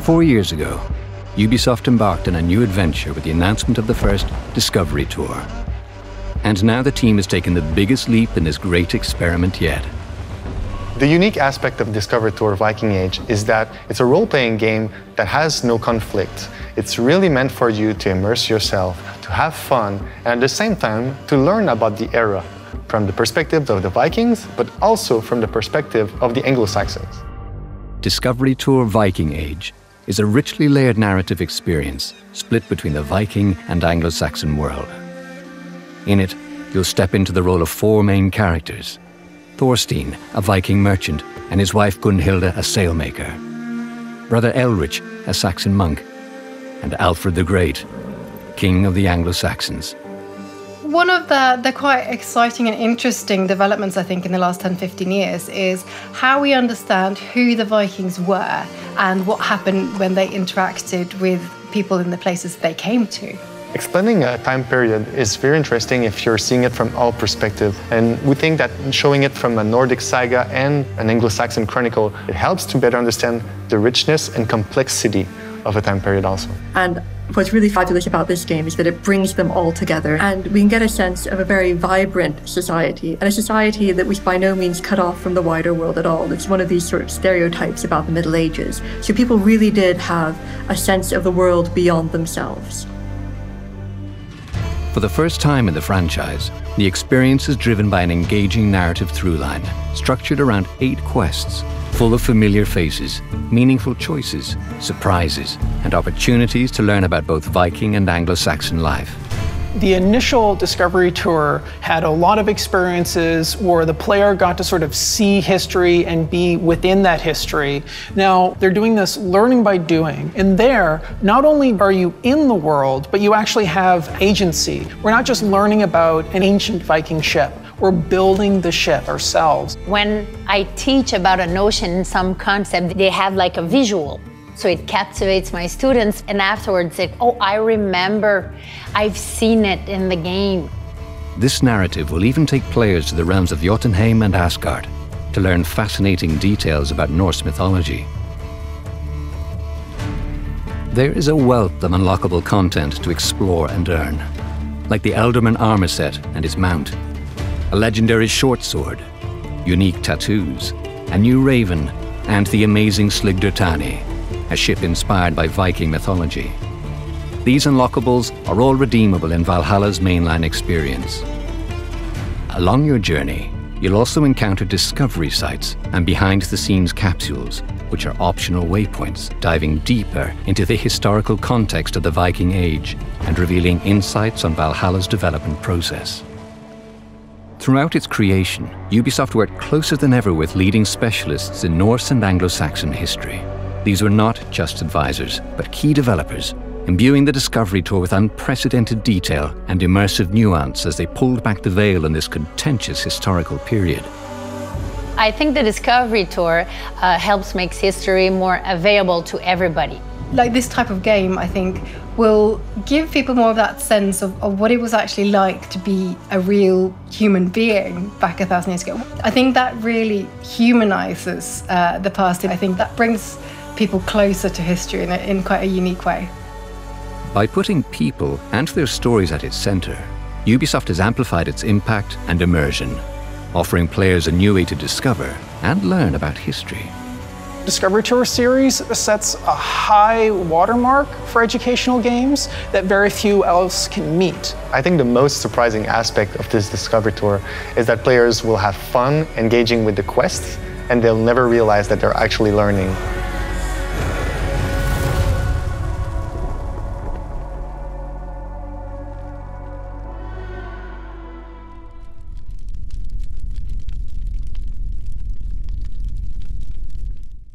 4 years ago, Ubisoft embarked on a new adventure with the announcement of the first Discovery Tour. And now the team has taken the biggest leap in this great experiment yet. The unique aspect of Discovery Tour Viking Age is that it's a role-playing game that has no conflict. It's really meant for you to immerse yourself, to have fun, and at the same time to learn about the era from the perspective of the Vikings, but also from the perspective of the Anglo-Saxons. Discovery Tour Viking Age is a richly layered narrative experience split between the Viking and Anglo-Saxon world. In it, you'll step into the role of 4 main characters: Thorstein, a Viking merchant, and his wife Gunhilda, a sailmaker; brother Elrich, a Saxon monk; and Alfred the Great, king of the Anglo-Saxons. One of the quite exciting and interesting developments, I think, in the last 10-15 years is how we understand who the Vikings were and what happened when they interacted with people in the places they came to. Explaining a time period is very interesting if you're seeing it from all perspectives. And we think that showing it from a Nordic saga and an Anglo-Saxon chronicle, it helps to better understand the richness and complexity of a time period also. And what's really fabulous about this game is that it brings them all together, and we can get a sense of a very vibrant society, and a society that was by no means cut off from the wider world at all. It's one of these sort of stereotypes about the Middle Ages. So people really did have a sense of the world beyond themselves. For the first time in the franchise, the experience is driven by an engaging narrative throughline, structured around 8 quests, full of familiar faces, meaningful choices, surprises, and opportunities to learn about both Viking and Anglo-Saxon life. The initial Discovery Tour had a lot of experiences where the player got to sort of see history and be within that history. Now, they're doing this learning by doing, and there, not only are you in the world, but you actually have agency. We're not just learning about an ancient Viking ship. We're building the ship ourselves. When I teach about a notion, some concept, they have like a visual. So it captivates my students, and afterwards they, oh, I remember, I've seen it in the game. This narrative will even take players to the realms of Jotunheim and Asgard to learn fascinating details about Norse mythology. There is a wealth of unlockable content to explore and earn, like the Elderman armor set and his mount, a legendary short sword, unique tattoos, a new raven, and the amazing Slygdertani, a ship inspired by Viking mythology. These unlockables are all redeemable in Valhalla's mainline experience. Along your journey, you'll also encounter discovery sites and behind-the-scenes capsules, which are optional waypoints diving deeper into the historical context of the Viking Age and revealing insights on Valhalla's development process. Throughout its creation, Ubisoft worked closer than ever with leading specialists in Norse and Anglo-Saxon history. These were not just advisors, but key developers, imbuing the Discovery Tour with unprecedented detail and immersive nuance as they pulled back the veil on this contentious historical period. I think the Discovery Tour helps make history more available to everybody. Like this type of game, I think, will give people more of that sense of what it was actually like to be a real human being back 1,000 years ago. I think that really humanizes the past. I think that brings people closer to history in quite a unique way. By putting people and their stories at its center, Ubisoft has amplified its impact and immersion, offering players a new way to discover and learn about history. Discovery Tour series sets a high watermark for educational games that very few else can meet. I think the most surprising aspect of this Discovery Tour is that players will have fun engaging with the quests, and they'll never realize that they're actually learning.